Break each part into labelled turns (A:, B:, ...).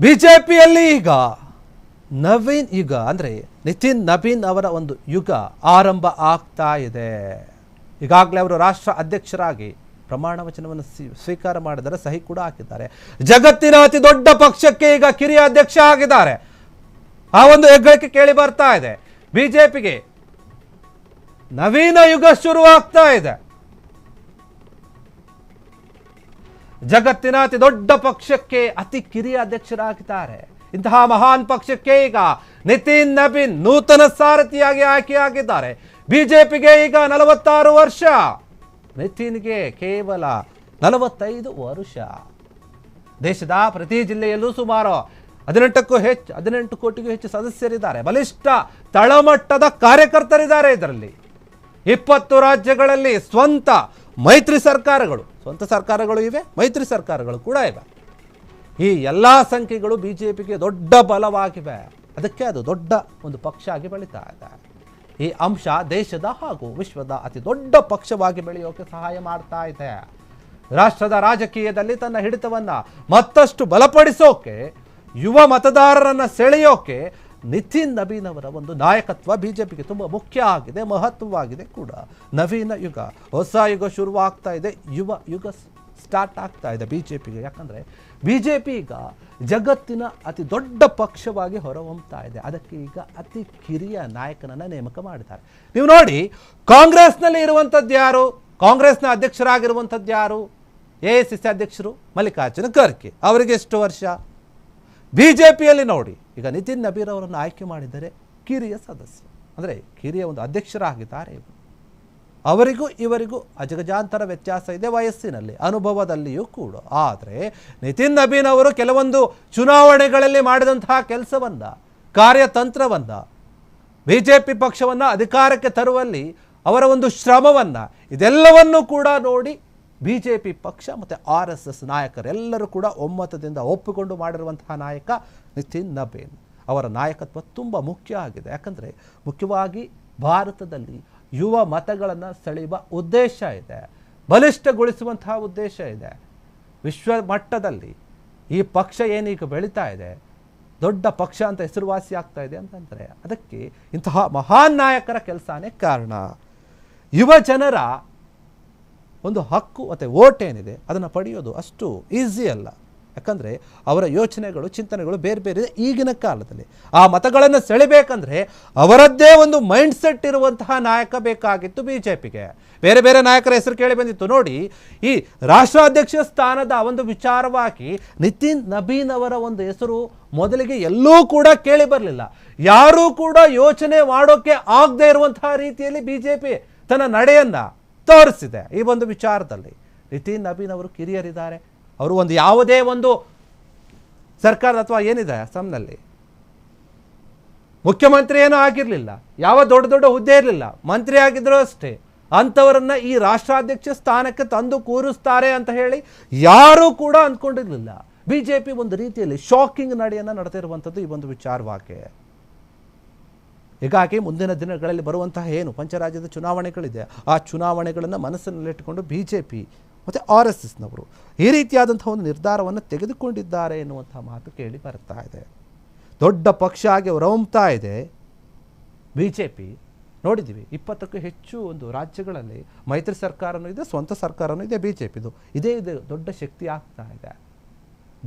A: ಬಿಜೆಪಿಯಲ್ಲಿ ಈಗ ನವೀನ್ ಯುಗ ಅಂದರೆ ನಿತಿನ್ ನವೀನ್ ಅವರ ಒಂದು ಯುಗ ಆರಂಭ ಆಗ್ತಾ ಇದೆ. ಈಗಾಗಲೇ ಅವರು ರಾಷ್ಟ್ರ ಅಧ್ಯಕ್ಷರಾಗಿ ಪ್ರಮಾಣ ವಚನವನ್ನು ಸ್ವೀಕಾರ ಮಾಡಿದರೆ, ಸಹಿ ಕೂಡ ಹಾಕಿದ್ದಾರೆ. ಜಗತ್ತಿನ ಅತಿ ದೊಡ್ಡ ಪಕ್ಷಕ್ಕೆ ಈಗ ಕಿರಿಯ ಅಧ್ಯಕ್ಷ ಆಗಿದ್ದಾರೆ. ಆ ಒಂದು ಹೆಗ್ಗಳಿಕೆ ಕೇಳಿ ಬರ್ತಾ ಇದೆ. ಬಿಜೆಪಿಗೆ ನವೀನ ಯುಗ ಶುರುವಾಗ್ತಾ ಇದೆ. ಜಗತ್ತಿನ ಅತಿ ದೊಡ್ಡ ಪಕ್ಷಕ್ಕೆ ಅತಿ ಕಿರಿಯ ಅಧ್ಯಕ್ಷರಾಗಿದ್ದಾರೆ. ಇಂತಹ ಮಹಾನ್ ಪಕ್ಷಕ್ಕೆ ಈಗ ನಿತಿನ್ ನವೀನ್ ನೂತನ ಸಾರಥಿಯಾಗಿ ಆಯ್ಕೆಯಾಗಿದ್ದಾರೆ. ಬಿಜೆಪಿಗೆ ಈಗ 46 ವರ್ಷ, ನಿತಿನ್ಗೆ ಕೇವಲ 45 ವರ್ಷ. ದೇಶದ ಪ್ರತಿ ಜಿಲ್ಲೆಯಲ್ಲೂ ಸುಮಾರು 18 ಕೋಟಿಗೂ ಹೆಚ್ಚು ಸದಸ್ಯರಿದ್ದಾರೆ. ಬಲಿಷ್ಠ ತಳಮಟ್ಟದ ಕಾರ್ಯಕರ್ತರಿದ್ದಾರೆ. ಇದರಲ್ಲಿ 20 ರಾಜ್ಯಗಳಲ್ಲಿ ಸ್ವಂತ ಸರ್ಕಾರಗಳು ಇವೆ, ಮೈತ್ರಿ ಸರ್ಕಾರಗಳು ಕೂಡ ಇವೆ. ಈ ಎಲ್ಲ ಸಂಖ್ಯೆಗಳು ಬಿಜೆಪಿಗೆ ದೊಡ್ಡ ಬಲವಾಗಿವೆ. ಅದಕ್ಕೆ ಅದು ದೊಡ್ಡ ಒಂದು ಪಕ್ಷ ಆಗಿ ಬೆಳೀತಾ ಇದೆ. ಈ ಅಂಶ ದೇಶದ ಹಾಗೂ ವಿಶ್ವದ ಅತಿ ದೊಡ್ಡ ಪಕ್ಷವಾಗಿ ಬೆಳೆಯೋಕೆ ಸಹಾಯ ಮಾಡ್ತಾ ಇದೆ. ರಾಷ್ಟ್ರದ ರಾಜಕೀಯದಲ್ಲಿ ತನ್ನ ಹಿಡಿತವನ್ನು ಮತ್ತಷ್ಟು ಬಲಪಡಿಸೋಕೆ, ಯುವ ಮತದಾರರನ್ನು ಸೆಳೆಯೋಕೆ ನಿತಿನ್ ನವೀನ್ ಅವರ ಒಂದು ನಾಯಕತ್ವ ಬಿಜೆಪಿಗೆ ತುಂಬ ಮುಖ್ಯ ಆಗಿದೆ, ಮಹತ್ವವಾಗಿದೆ ಕೂಡ. ನವೀನ ಯುಗ, ಹೊಸ ಯುಗ ಶುರುವಾಗ್ತಾ ಇದೆ, ಯುವ ಯುಗ ಸ್ಟಾರ್ಟ್ ಆಗ್ತಾ ಇದೆ ಬಿಜೆಪಿಗೆ. ಯಾಕಂದರೆ ಬಿಜೆಪಿ ಈಗ ಜಗತ್ತಿನ ಅತಿ ದೊಡ್ಡ ಪಕ್ಷವಾಗಿ ಹೊರಹೊಮ್ಮುತ್ತಾ ಇದೆ. ಅದಕ್ಕೆ ಈಗ ಅತಿ ಕಿರಿಯ ನಾಯಕನನ್ನು ನೇಮಕ ಮಾಡಿದ್ದಾರೆ. ನೀವು ನೋಡಿ, ಕಾಂಗ್ರೆಸ್ನಲ್ಲಿ ಇರುವಂಥದ್ದು ಯಾರು? ಕಾಂಗ್ರೆಸ್ನ ಅಧ್ಯಕ್ಷರಾಗಿರುವಂಥದ್ದು ಯಾರು? AICC ಅಧ್ಯಕ್ಷರು ಮಲ್ಲಿಕಾರ್ಜುನ ಖರ್ಗೆ. ಅವರಿಗೆ ಎಷ್ಟು ವರ್ಷ? ಬಿಜೆಪಿಯಲ್ಲಿ ನೋಡಿ, ಈಗ ನಿತಿನ್ ನವೀನ್ ಅವರನ್ನು ಆಯ್ಕೆ ಮಾಡಿದರೆ ಕಿರಿಯ ಸದಸ್ಯ, ಅಂದರೆ ಕಿರಿಯ ಒಂದು ಅಧ್ಯಕ್ಷರಾಗಿದ್ದಾರೆ. ಅವರಿಗೂ ಇವರಿಗೂ ಅಜಗಜಾಂತರ ವ್ಯತ್ಯಾಸ ಇದೆ ವಯಸ್ಸಿನಲ್ಲಿ, ಅನುಭವದಲ್ಲಿಯೂ ಕೂಡ. ಆದರೆ ನಿತಿನ್ ನವೀನ್ ಅವರು ಕೆಲವೊಂದು ಚುನಾವಣೆಗಳಲ್ಲಿ ಮಾಡಿದಂತಹ ಕೆಲಸವನ್ನು, ಕಾರ್ಯತಂತ್ರವನ್ನು, ಬಿಜೆಪಿ ಪಕ್ಷವನ್ನು ಅಧಿಕಾರಕ್ಕೆ ತರುವಲ್ಲಿ ಅವರ ಒಂದು ಶ್ರಮವನ್ನು, ಇದೆಲ್ಲವನ್ನೂ ಕೂಡ ನೋಡಿ ಬಿಜೆಪಿ ಪಕ್ಷ ಮತ್ತು RSS ನಾಯಕರೆಲ್ಲರೂ ಕೂಡ ಒಮ್ಮತದಿಂದ ಒಪ್ಪಿಕೊಂಡು ಮಾಡಿರುವಂತಹ ನಾಯಕ ನಿತಿನ್ ನವೀನ್. ಅವರ ನಾಯಕತ್ವ ತುಂಬ ಮುಖ್ಯ ಆಗಿದೆ. ಯಾಕಂದರೆ ಮುಖ್ಯವಾಗಿ ಭಾರತದಲ್ಲಿ ಯುವ ಮತಗಳನ್ನು ಸೆಳೆಯುವ ಉದ್ದೇಶ ಇದೆ, ಬಲಿಷ್ಠಗೊಳಿಸುವಂತಹ ಉದ್ದೇಶ ಇದೆ. ವಿಶ್ವ ಮಟ್ಟದಲ್ಲಿ ಈ ಪಕ್ಷ ಏನೀಗ ಬೆಳೀತಾ ಇದೆ, ದೊಡ್ಡ ಪಕ್ಷ ಅಂತ ಹೆಸರುವಾಸಿ ಆಗ್ತಾ ಇದೆ ಅಂತಂದರೆ ಅದಕ್ಕೆ ಇಂತಹ ಮಹಾನ್ ನಾಯಕರ ಕೆಲಸನೇ ಕಾರಣ. ಯುವ ಜನರ ಒಂದು ಹಕ್ಕು ಮತ್ತು ವೋಟ್ ಏನಿದೆ ಅದನ್ನು ಪಡೆಯೋದು ಅಷ್ಟು ಈಸಿ ಅಲ್ಲ. ಯಾಕಂದರೆ ಅವರ ಯೋಚನೆಗಳು, ಚಿಂತನೆಗಳು ಬೇರೆ ಬೇರೆ ಈಗಿನ ಕಾಲದಲ್ಲಿ. ಆ ಮತಗಳನ್ನು ಸೆಳೆಬೇಕಂದ್ರೆ ಅವರದ್ದೇ ಒಂದು ಮೈಂಡ್ ಸೆಟ್ ಇರುವಂತಹ ನಾಯಕ ಬೇಕಾಗಿತ್ತು ಬಿಜೆಪಿಗೆ. ಬೇರೆ ಬೇರೆ ನಾಯಕರ ಹೆಸರು ಕೇಳಿ ಬಂದಿತ್ತು. ನೋಡಿ, ಈ ರಾಷ್ಟ್ರಾಧ್ಯಕ್ಷ ಸ್ಥಾನದ ಒಂದು ವಿಚಾರವಾಗಿ ನಿತಿನ್ ನವೀನ್ ಅವರ ಒಂದು ಹೆಸರು ಮೊದಲಿಗೆ ಎಲ್ಲೂ ಕೂಡ ಕೇಳಿ ಬರಲಿಲ್ಲ. ಯಾರೂ ಕೂಡ ಯೋಚನೆ ಮಾಡೋಕ್ಕೆ ಆಗದೆ ಇರುವಂತಹ ರೀತಿಯಲ್ಲಿ ಬಿಜೆಪಿ ತನ್ನ ನಡೆಯನ್ನು ತೋರಿಸಿದೆ. ಈ ಒಂದು ವಿಚಾರದಲ್ಲಿ ನಿತಿನ್ ನವೀನ್ ಅವರು ಕಿರಿಯರಿದ್ದಾರೆ. ಅವರು ಒಂದು ಯಾವುದೇ ಒಂದು ಸರ್ಕಾರದ ಅಥವಾ ಏನಿದೆ ಅಸ್ಸಾಂನಲ್ಲಿ ಮುಖ್ಯಮಂತ್ರಿ ಏನೂ ಆಗಿರಲಿಲ್ಲ, ಯಾವ ದೊಡ್ಡ ದೊಡ್ಡ ಹುದ್ದೆ ಇರಲಿಲ್ಲ, ಮಂತ್ರಿ ಆಗಿದ್ರು ಅಷ್ಟೇ. ಅಂಥವರನ್ನು ಈ ರಾಷ್ಟ್ರಾಧ್ಯಕ್ಷ ಸ್ಥಾನಕ್ಕೆ ತಂದು ಕೂರಿಸ್ತಾರೆ ಅಂತ ಹೇಳಿ ಯಾರೂ ಕೂಡ ಅಂದ್ಕೊಂಡಿರಲಿಲ್ಲ. ಬಿಜೆಪಿ ಒಂದು ರೀತಿಯಲ್ಲಿ ಶಾಕಿಂಗ್ ನಡೆಯನ್ನು ನಡೆದಿರುವಂಥದ್ದು ಈ ಒಂದು ವಿಚಾರವಾಗಿ. ಹೀಗಾಗಿ ಮುಂದಿನ ದಿನಗಳಲ್ಲಿ ಬರುವಂತಹ ಏನು ಪಂಚರಾಜ್ಯದ ಚುನಾವಣೆಗಳಿದೆ, ಆ ಚುನಾವಣೆಗಳನ್ನು ಮನಸ್ಸಿನಲ್ಲಿಟ್ಟುಕೊಂಡು ಬಿಜೆಪಿ ಮತ್ತು RSSನವರು ಈ ರೀತಿಯಾದಂಥ ಒಂದು ನಿರ್ಧಾರವನ್ನು ತೆಗೆದುಕೊಂಡಿದ್ದಾರೆ ಎನ್ನುವಂಥ ಮಾತು ಕೇಳಿ ಬರ್ತಾ ಇದೆ. ದೊಡ್ಡ ಪಕ್ಷ ಆಗಿ ಹೊರಹೊಮ್ಮುತ್ತಾ ಇದೆ ಬಿಜೆಪಿ. ನೋಡಿದ್ದೀವಿ, 20ಕ್ಕೂ ಹೆಚ್ಚು ಒಂದು ರಾಜ್ಯಗಳಲ್ಲಿ ಮೈತ್ರಿ ಸರ್ಕಾರನೂ ಇದೆ, ಸ್ವಂತ ಸರ್ಕಾರನೂ ಇದೆ ಬಿಜೆಪಿದು. ಇದೇ ದೊಡ್ಡ ಶಕ್ತಿ ಆಗ್ತಾ ಇದೆ.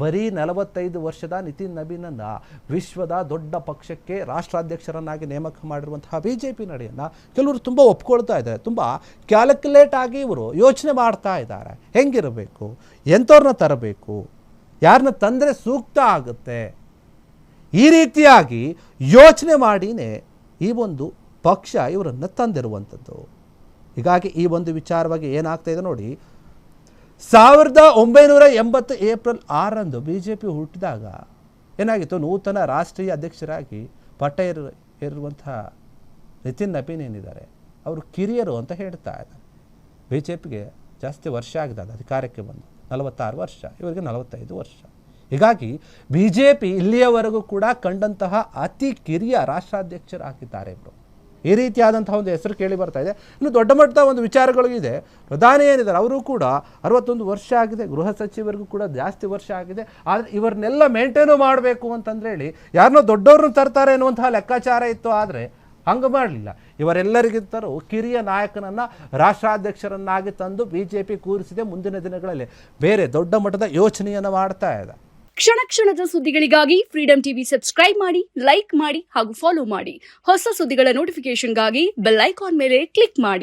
A: ಬರೀ 45 ವರ್ಷದ ನಿತಿನ್ ನವೀನನ್ನು ವಿಶ್ವದ ದೊಡ್ಡ ಪಕ್ಷಕ್ಕೆ ರಾಷ್ಟ್ರಾಧ್ಯಕ್ಷರನ್ನಾಗಿ ನೇಮಕ ಮಾಡಿರುವಂತಹ ಬಿಜೆಪಿ ನಡೆಯನ್ನು ಕೆಲವರು ತುಂಬ ಒಪ್ಕೊಳ್ತಾ ಇದ್ದಾರೆ. ತುಂಬ ಕ್ಯಾಲ್ಕುಲೇಟ್ ಆಗಿ ಇವರು ಯೋಚನೆ ಮಾಡ್ತಾ ಇದ್ದಾರೆ. ಹೆಂಗಿರಬೇಕು, ಎಂಥವ್ರನ್ನ ತರಬೇಕು, ಯಾರನ್ನ ತಂದರೆ ಸೂಕ್ತ ಆಗುತ್ತೆ, ಈ ರೀತಿಯಾಗಿ ಯೋಚನೆ ಮಾಡಿನೇ ಈ ಒಂದು ಪಕ್ಷ ಇವರನ್ನು ತಂದಿರುವಂಥದ್ದು. ಹೀಗಾಗಿ ಈ ಒಂದು ವಿಚಾರವಾಗಿ ಏನಾಗ್ತಾ ಇದೆ ನೋಡಿ, 1980 ಏಪ್ರಿಲ್ 6ರಂದು ಬಿಜೆಪಿ ಹುಟ್ಟಿದಾಗ ಏನಾಗಿತ್ತು, ನೂತನ ರಾಷ್ಟ್ರೀಯ ಅಧ್ಯಕ್ಷರಾಗಿ ಪಟ್ಟ ಏರುವಂತಹ ನಿತಿನ್ ನವೀನ್ ಏನಿದ್ದಾರೆ ಅವರು ಕಿರಿಯರು ಅಂತ ಹೇಳ್ತಾ ಇದ್ದಾರೆ. ಬಿಜೆಪಿಗೆ ಜಾಸ್ತಿ ವರ್ಷ ಆಗಿದೆ ಅಧಿಕಾರಕ್ಕೆ ಬಂದು, 46 ವರ್ಷ, ಇವರಿಗೆ 45 ವರ್ಷ. ಹೀಗಾಗಿ ಬಿಜೆಪಿ ಇಲ್ಲಿಯವರೆಗೂ ಕೂಡ ಕಂಡಂತಹ ಅತಿ ಕಿರಿಯ ರಾಷ್ಟ್ರಾಧ್ಯಕ್ಷರಾಗಿದ್ದಾರೆ ಇವರು. ಈ ರೀತಿಯಾದಂತಹ ಒಂದು ಹೆಸರು ಕೇಳಿ ಬರ್ತಾ ಇದೆ. ಇನ್ನು ದೊಡ್ಡ ಮಟ್ಟದ ಒಂದು ವಿಚಾರಗಳಿದೆ. ಪ್ರಧಾನಿ ಏನಿದ್ದಾರೆ ಅವರು ಕೂಡ 61 ವರ್ಷ ಆಗಿದೆ, ಗೃಹ ಸಚಿವರಿಗೂ ಕೂಡ ಜಾಸ್ತಿ ವರ್ಷ ಆಗಿದೆ. ಆದರೆ ಇವರನ್ನೆಲ್ಲ ಮೇಂಟೈನು ಮಾಡಬೇಕು ಅಂತಂದ್ರೆ ಹೇಳಿ ಯಾರನ್ನೋ ದೊಡ್ಡವ್ರನ್ನ ತರ್ತಾರೆ ಅನ್ನುವಂತಹ ಲೆಕ್ಕಾಚಾರ ಇತ್ತು. ಆದರೆ ಹಂಗೆ ಮಾಡಲಿಲ್ಲ. ಇವರೆಲ್ಲರಿಗಿಂತಲೂ ಕಿರಿಯ ನಾಯಕನನ್ನು ರಾಷ್ಟ್ರಾಧ್ಯಕ್ಷರನ್ನಾಗಿ ತಂದು BJP ಕೂರಿಸಿದೆ. ಮುಂದಿನ ದಿನಗಳಲ್ಲಿ ಬೇರೆ ದೊಡ್ಡ ಮಟ್ಟದ ಯೋಚನೆಯನ್ನು ಮಾಡ್ತಾ ಇದೆ.
B: ಕ್ಷಣ ಕ್ಷಣದ ಸುದ್ದಿಗಳಿಗಾಗಿ ಫ್ರೀಡಂ ಟಿವಿ ಸಬ್ಸ್ಕ್ರೈಬ್ ಮಾಡಿ, ಲೈಕ್ ಮಾಡಿ ಹಾಗೂ ಫಾಲೋ ಮಾಡಿ. ಹೊಸ ಸುದ್ದಿಗಳ ನೋಟಿಫಿಕೇಶನ್ಗಾಗಿ ಬೆಲ್ ಐಕಾನ್ ಮೇಲೆ ಕ್ಲಿಕ್ ಮಾಡಿ.